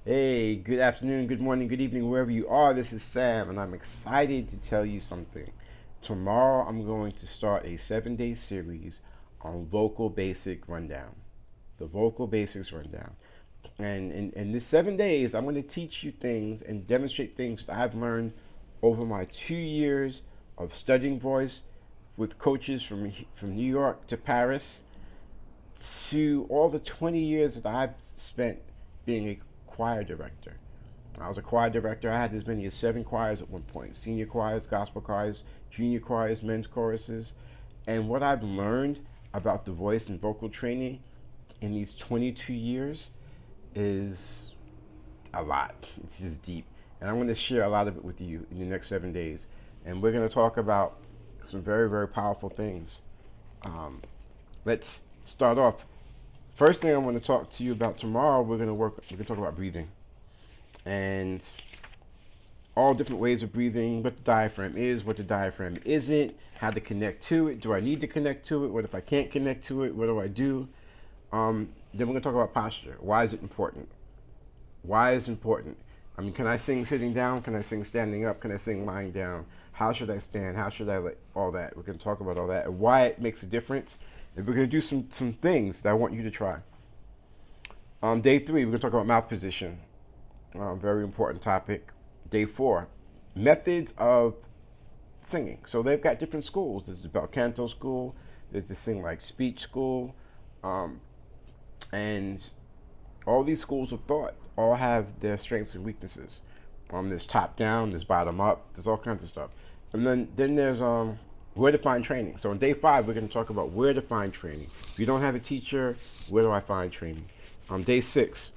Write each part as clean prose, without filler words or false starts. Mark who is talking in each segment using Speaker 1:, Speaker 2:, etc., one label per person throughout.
Speaker 1: Hey, good afternoon, good morning, good evening, wherever you are. This is Sam, and I'm excited to tell you something. Tomorrow, I'm going to start a 7 day series on Vocal Basic Rundown. The Vocal Basics Rundown. And in this 7 days, I'm going to teach you things and demonstrate things that I've learned over my 2 years of studying voice with coaches from New York to Paris to all the 20 years that I've spent being a choir director. I was a choir director. I had as many as 7 choirs at one point: senior choirs, gospel choirs, junior choirs, men's choruses. And what I've learned about the voice and vocal training in these 22 years is a lot. It's just deep. And I'm going to share a lot of it with you in the next 7 days. And we're going to talk about some very, very powerful things. Um, let's start off. First thing I want to talk to you about tomorrow, we're going to talk about breathing and all different ways of breathing, what the diaphragm is, what the diaphragm isn't, how to connect to it. Do I need to connect to it? What if I can't connect to it? What do I do? Then we're going to talk about posture. Why is it important? Why is it important? I mean, can I sing sitting down? Can I sing standing up? Can I sing lying down? How should I stand? How should I let all that? We're going to talk about all that and why it makes a difference. And we're going to do some things that I want you to try. Day 3, we're going to talk about mouth position. Very important topic. Day 4, methods of singing. So they've got different schools. There's the bel canto school. There's the sing like speech school, um, and all these schools of thought all have their strengths and weaknesses. There's top down. There's bottom up. There's all kinds of stuff. And then there's where to find training. So in day 5, we're going to talk about where to find training. If you don't have a teacher, where do I find training? Day 6,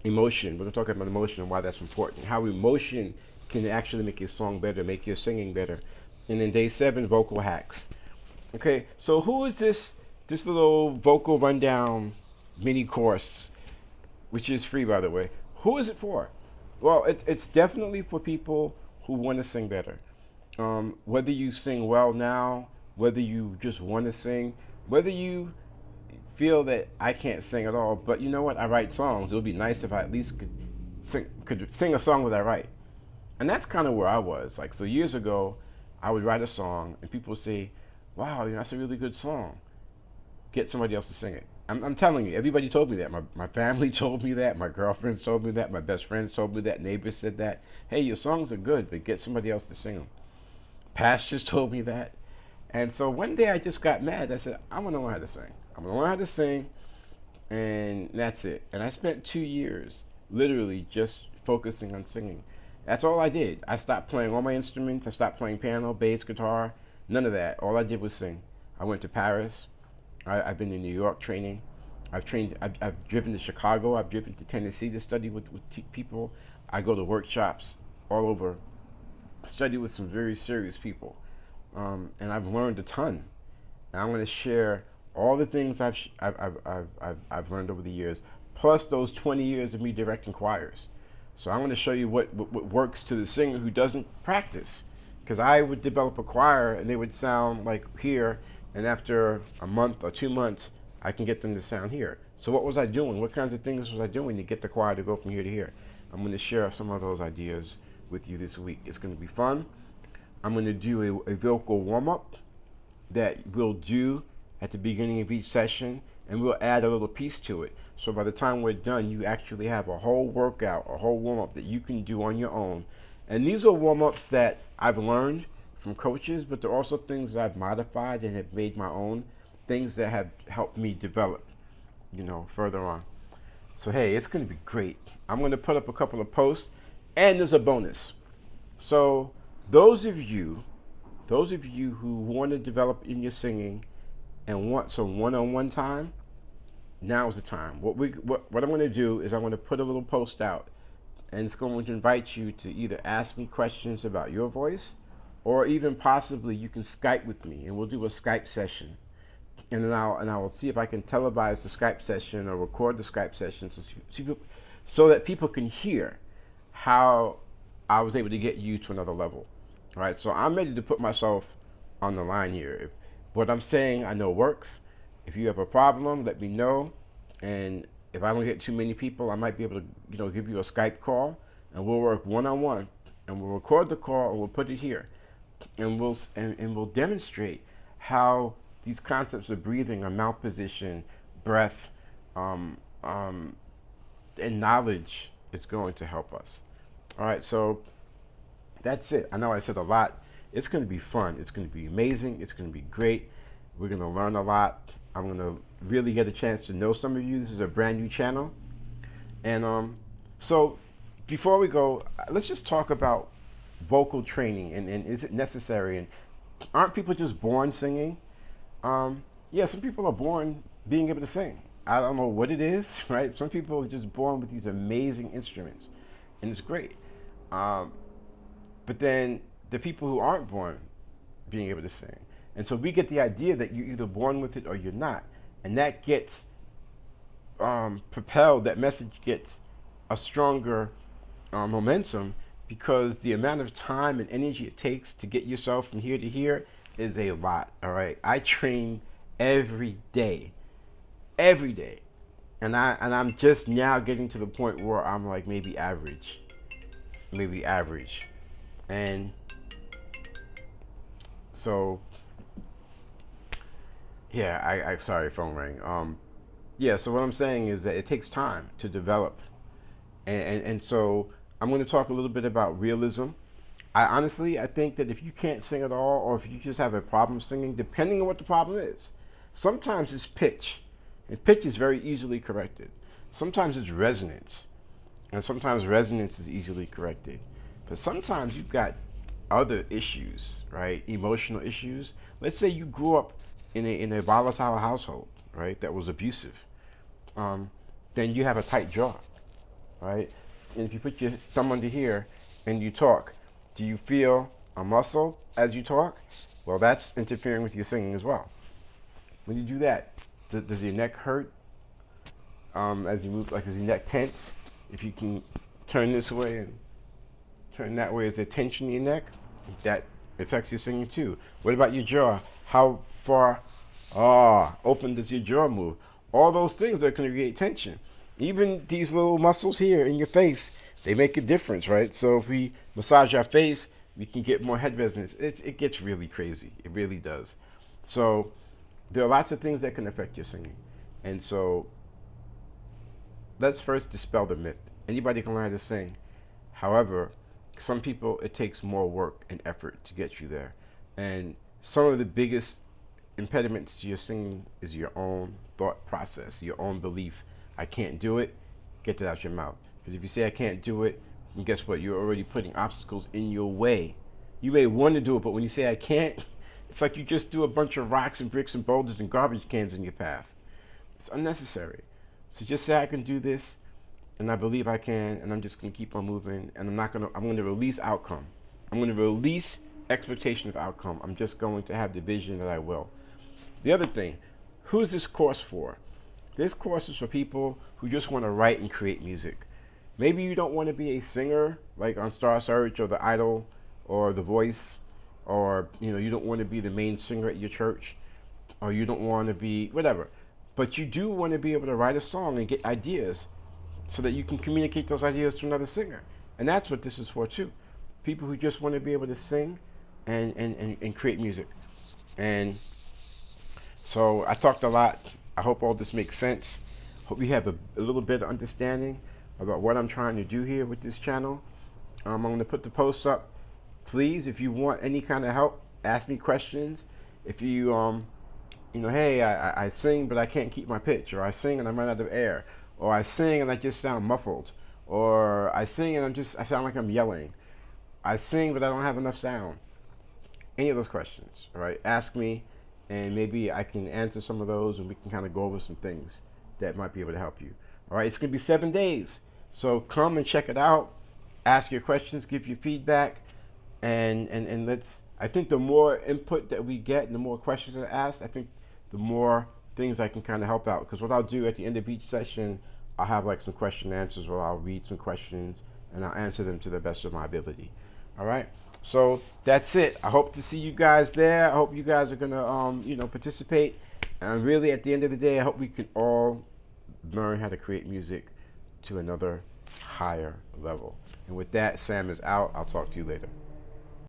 Speaker 1: emotion. We're going to talk about emotion and why that's important. How emotion can actually make your song better, make your singing better. And then day 7, vocal hacks. Okay, so who is this little vocal rundown mini course, which is free by the way? Who is it for? Well, it's definitely for people who want to sing better. Whether you sing well now, whether you just want to sing, whether you feel that I can't sing at all, but you know what? I write songs. It would be nice if I at least could sing a song that I write. And that's kind of where I was. Like, so years ago, I would write a song, and people would say, "Wow, that's a really good song. Get somebody else to sing it." I'm telling you, everybody told me that. My family told me that. My girlfriends told me that. My best friends told me that. Neighbors said that. Hey, your songs are good, but get somebody else to sing them. Pastors told me that. And so one day I just got mad. I said, I'm going to learn how to sing. I'm going to learn how to sing, and that's it. And I spent 2 years literally just focusing on singing. That's all I did. I stopped playing all my instruments. I stopped playing piano, bass, guitar, none of that. All I did was sing. I went to Paris. I've been in New York training. I've driven to Chicago. I've driven to Tennessee to study with people. I go to workshops all over, study with some very serious people. And I've learned a ton. And I'm going to share all the things I've learned over the years, plus those 20 years of me directing choirs. So I'm going to show you what works to the singer who doesn't practice. Because I would develop a choir and they would sound like here, and after a month or 2 months, I can get them to sound here. So what was I doing? What kinds of things was I doing to get the choir to go from here to here? I'm going to share some of those ideas with you this week. It's going to be fun. I'm going to do a vocal warm up that we'll do at the beginning of each session, and we'll add a little piece to it. So by the time we're done, you actually have a whole workout, a whole warm up that you can do on your own. And these are warm ups that I've learned from coaches, but they're also things that I've modified and have made my own, things that have helped me develop, further on. So hey, it's going to be great. I'm going to put up a couple of posts, and there's a bonus. So those of you those of you who want to develop in your singing and want some one-on-one time, now is the time. What I'm going to do is I'm going to put a little post out, and it's going to invite you to either ask me questions about your voice, or even possibly you can Skype with me, and we'll do a Skype session. And then I will see if I can televise the Skype session or record the Skype session so that people can hear how I was able to get you to another level. All right, so I'm ready to put myself on the line here. If what I'm saying I know works, if you have a problem, let me know, and If I don't get too many people, I might be able to, give you a Skype call, and we'll work one on one, and we'll record the call, and we'll put it here, and we'll demonstrate how these concepts of breathing, or mouth position, breath, um, um, and knowledge is going to help us. All right, so that's it. I know I said a lot. It's going to be fun. It's going to be amazing. It's going to be great. We're going to learn a lot. I'm going to really get a chance to know some of you. This is a brand new channel. And so before we go, let's just talk about vocal training, and is it necessary? And aren't people just born singing? Yeah, some people are born being able to sing. I don't know what it is, right? Some people are just born with these amazing instruments, and it's great. Um, but then the people who aren't born being able to sing. And so we get the idea that you're either born with it or you're not. And that gets propelled, that message gets a stronger momentum, because the amount of time and energy it takes to get yourself from here to here is a lot. All right, I train every day, every day, and I'm just now getting to the point where I'm like maybe average, and so yeah, I sorry, phone rang. Yeah, so what I'm saying is that it takes time to develop, and so I'm going to talk a little bit about realism. I think that if you can't sing at all, or if you just have a problem singing, depending on what the problem is, sometimes it's pitch, and pitch is very easily corrected. Sometimes it's resonance, and sometimes resonance is easily corrected. But sometimes you've got other issues, right? Emotional issues. Let's say you grew up in a volatile household, right? That was abusive. Um, then you have a tight jaw, right? And if you put your thumb under here and you talk, do you feel a muscle as you talk? Well, that's interfering with your singing as well. When you do that, does your neck hurt as you move? Like, is your neck tense? If you can turn this way and turn that way, is there tension in your neck? That affects your singing too. What about your jaw? How far open does your jaw move? All those things are going to create tension. Even these little muscles here in your face, they make a difference, right? So if we massage our face, we can get more head resonance. It gets really crazy. It really does. So there are lots of things that can affect your singing. And so let's first dispel the myth. Anybody can learn how to sing. However, some people, it takes more work and effort to get you there. And some of the biggest impediments to your singing is your own thought process, your own belief. I can't do it. Get that out your mouth. Because if you say I can't do it, then guess what? You're already putting obstacles in your way. You may want to do it, but when you say I can't, it's like you just do a bunch of rocks and bricks and boulders and garbage cans in your path. It's unnecessary. So just say I can do this, and I believe I can, and I'm just going to keep on moving, and I'm going to release outcome. I'm going to release expectation of outcome. I'm just going to have the vision that I will. The other thing, who is this course for? This course is for people who just want to write and create music. Maybe you don't want to be a singer like on Star Search or The Idol or The Voice, or you don't want to be the main singer at your church, or you don't want to be whatever. But you do want to be able to write a song and get ideas so that you can communicate those ideas to another singer. And that's what this is for too. People who just want to be able to sing and create music. And so I talked a lot. I hope all this makes sense. Hope you have a little bit of understanding about what I'm trying to do here with this channel. I'm going to put the posts up. Please, if you want any kind of help, ask me questions. If hey, I sing but I can't keep my pitch, or I sing and I run out of air, or I sing and I just sound muffled, or I sing and I sound like I'm yelling. I sing but I don't have enough sound. Any of those questions, all right? Ask me, and maybe I can answer some of those, and we can kind of go over some things that might be able to help you. All right, it's going to be 7 days, so come and check it out. Ask your questions, give your feedback, and let's. I think the more input that we get and the more questions that are asked, I think the more things I can kind of help out. Because what I'll do at the end of each session, I'll have like some question and answers where I'll read some questions and I'll answer them to the best of my ability. All right. So that's it. I hope to see you guys there. I hope you guys are gonna participate. And really, at the end of the day, I hope we can all learn how to create music to another higher level. And with that, Sam is out. I'll talk to you later.